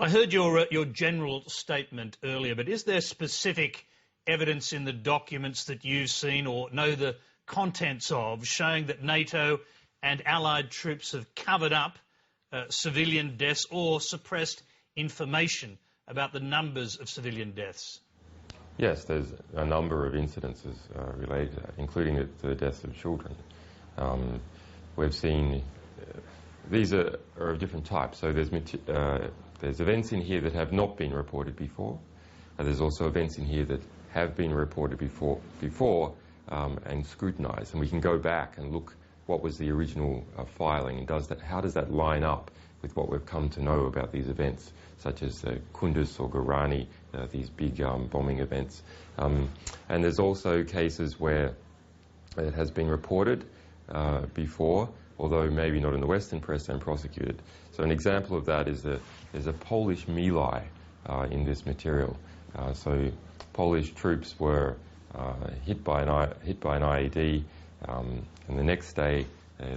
I heard your general statement earlier, but is there specific evidence in the documents that you've seen or know the contents of showing that NATO and allied troops have covered up civilian deaths or suppressed information about the numbers of civilian deaths? Yes, there's a number of incidences related to that, including the deaths of children. We've seen these are of different types. So there's events in here that have not been reported before. There's also events in here that have been reported before and scrutinised. And we can go back and look what was the original filing and how does that line up with what we've come to know about these events, such as Kunduz or Gorani, these big bombing events. And there's also cases where it has been reported before, although maybe not in the Western press, and prosecuted. So an example of that is there's a Polish My Lai in this material. So Polish troops were hit by an IED, and the next day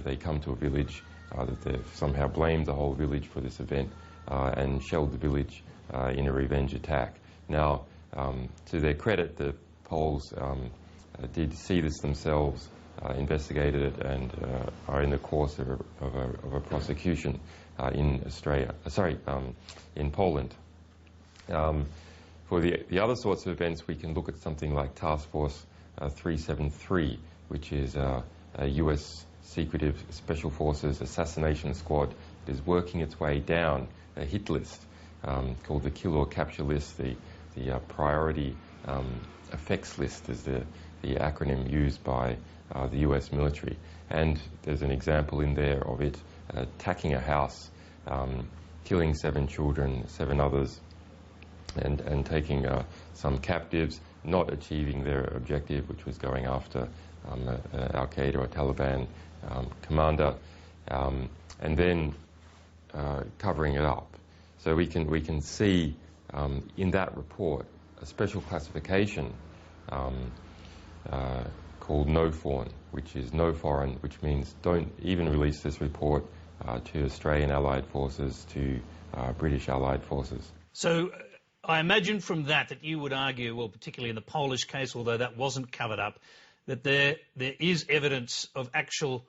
they come to a village that they've somehow blamed the whole village for this event and shelled the village in a revenge attack. Now, to their credit, the Poles did see this themselves, investigated it, and are in the course of a prosecution in in Poland. For the other sorts of events, we can look at something like Task Force 373, which is a US secretive special forces assassination squad that is working its way down a hit list called the kill or capture list. The priority effects list is the acronym used by the US military. And there's an example in there of it attacking a house, killing 7 children, 7 others, and taking some captives, not achieving their objective, which was going after Al-Qaeda or Taliban commander, and then covering it up. So we can see in that report a special classification called no foreign, which is no foreign, which means don't even release this report to Australian Allied Forces, to British Allied Forces. So I imagine from that you would argue, well, particularly in the Polish case, although that wasn't covered up, that there is evidence of actual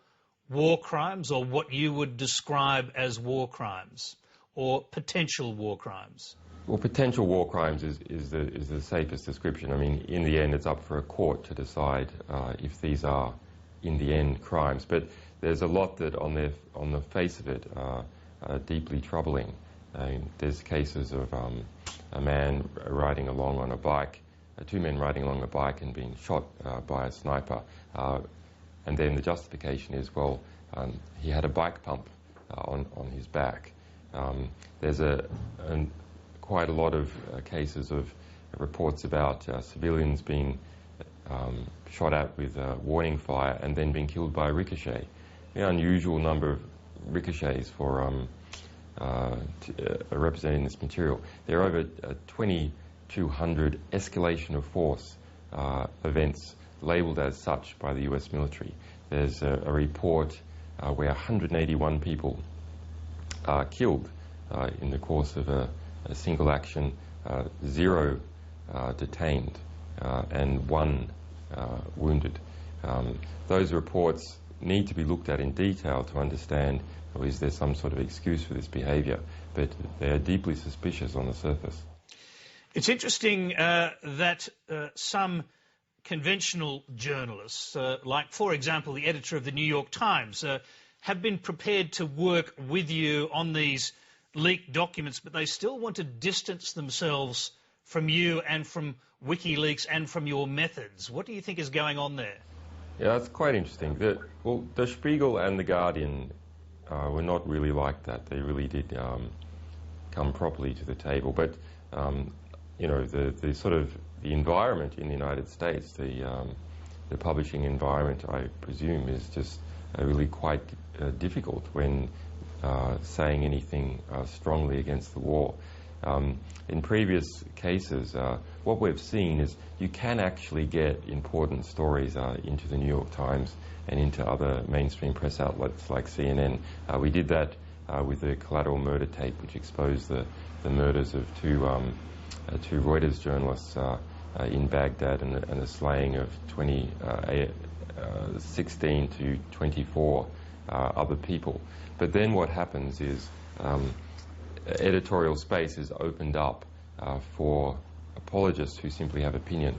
war crimes, or what you would describe as war crimes, or potential war crimes. Well, potential war crimes is the safest description. I mean, in the end, it's up for a court to decide if these are, in the end, crimes. But there's a lot that, on the face of it, are deeply troubling. There's cases of a man riding along on a bike, 2 men riding along a bike and being shot by a sniper. And then the justification is, well, he had a bike pump on his back. There's quite a lot of cases of reports about civilians being shot at with warning fire and then being killed by a ricochet. The unusual number of ricochets for represented in this material. There are over 2,200 escalation of force events labelled as such by the US military. There's a report where 181 people are killed in the course of a single action, 0 detained, and 1 wounded. Those reports need to be looked at in detail to understand, or is there some sort of excuse for this behaviour, but they are deeply suspicious on the surface. It's interesting that some conventional journalists, like, for example, the editor of the New York Times, have been prepared to work with you on these leaked documents, but they still want to distance themselves from you and from Wikileaks and from your methods. What do you think is going on there? Yeah, that's quite interesting. The Spiegel and The Guardian were not really like that. They really did come properly to the table. But, you know, the sort of the environment in the United States, the publishing environment, I presume, is just really quite difficult when saying anything strongly against the war. In previous cases, what we've seen is you can actually get important stories into the New York Times and into other mainstream press outlets like CNN. We did that with the collateral murder tape, which exposed the murders of two Reuters journalists in Baghdad and the slaying of 16 to 24 other people. But then what happens is editorial space is opened up for apologists who simply have opinion.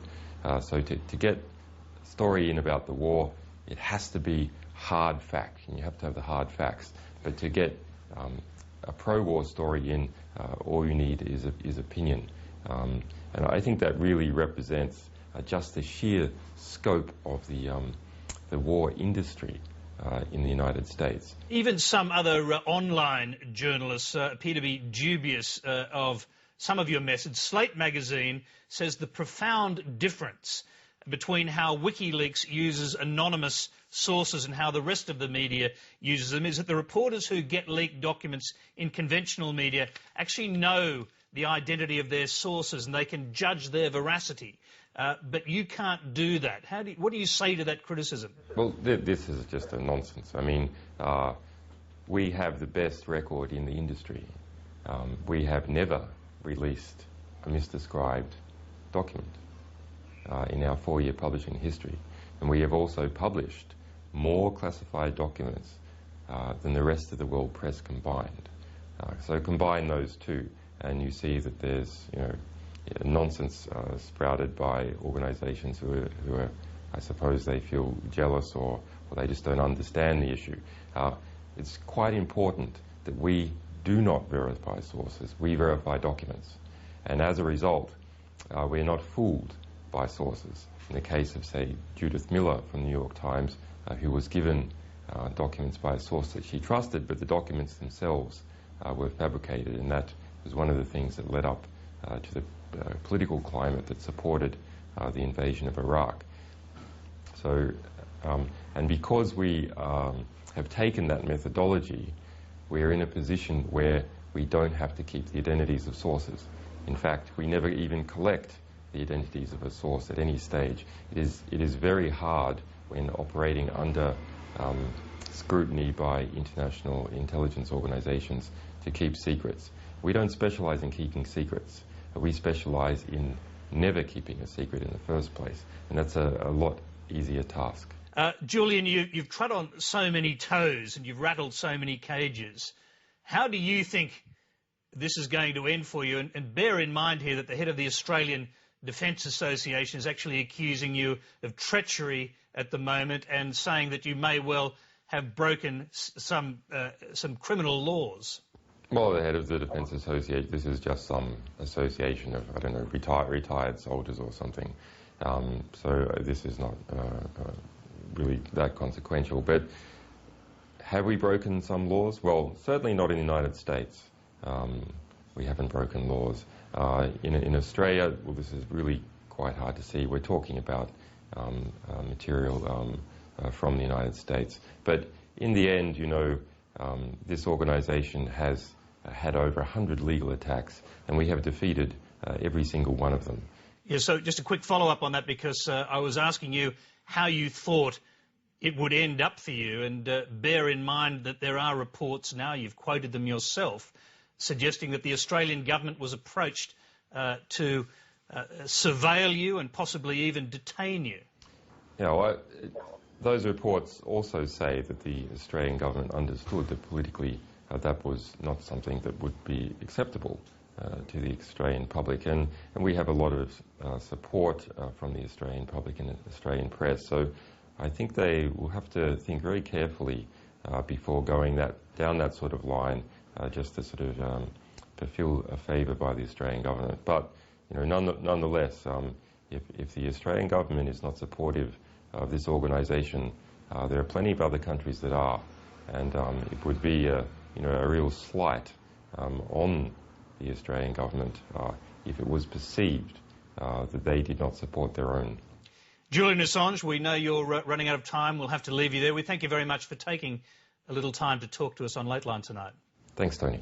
So to get a story in about the war, it has to be hard fact, and you have to have the hard facts. But to get a pro-war story in, all you need is opinion. And I think that really represents just the sheer scope of the war industry in the United States. Even some other online journalists appear to be dubious of some of your methods. Slate magazine says the profound difference between how Wikileaks uses anonymous sources and how the rest of the media uses them is that the reporters who get leaked documents in conventional media actually know the identity of their sources and they can judge their veracity. But you can't do that. What do you say to that criticism? Well, this is just a nonsense. I mean, we have the best record in the industry. We have never released a misdescribed document in our 4-year publishing history. And we have also published more classified documents than the rest of the world press combined. So combine those two, and you see that there's, nonsense sprouted by organisations who are, I suppose, they feel jealous or they just don't understand the issue. It's quite important that we do not verify sources. We verify documents. And as a result, we're not fooled by sources. In the case of, say, Judith Miller from the New York Times, who was given documents by a source that she trusted, but the documents themselves were fabricated, and that was one of the things that led up to the political climate that supported the invasion of Iraq. So, and because we have taken that methodology, we're in a position where we don't have to keep the identities of sources. In fact, we never even collect the identities of a source at any stage. It is very hard when operating under scrutiny by international intelligence organizations to keep secrets. We don't specialize in keeping secrets. We specialize in never keeping a secret in the first place, and that's a lot easier task. Julian, you've trod on so many toes and you've rattled so many cages. How do you think this is going to end for you? And bear in mind here that the head of the Australian Defence Association is actually accusing you of treachery at the moment and saying that you may well have broken some criminal laws. Well, the head of the Defence Association, this is just some association of, I don't know, retired soldiers or something. So this is not really that consequential. But have we broken some laws? Well, certainly not in the United States. We haven't broken laws. In Australia, well, this is really quite hard to see. We're talking about material from the United States. But in the end, this organisation has had over 100 legal attacks, and we have defeated every single one of them. Yeah, so just a quick follow-up on that, because I was asking you how you thought it would end up for you, and bear in mind that there are reports now, you've quoted them yourself, suggesting that the Australian government was approached to surveil you and possibly even detain you. Yeah, well, those reports also say that the Australian government understood that politically that was not something that would be acceptable to the Australian public, and we have a lot of support from the Australian public and the Australian press. So I think they will have to think very carefully before going down that sort of line, just to sort of fulfil a favour by the Australian government. But nonetheless, if the Australian government is not supportive of this organisation, there are plenty of other countries that are, and it would be a real slight on the Australian government if it was perceived that they did not support their own. Julian Assange, we know you're running out of time. We'll have to leave you there. We thank you very much for taking a little time to talk to us on Lateline tonight. Thanks, Tony.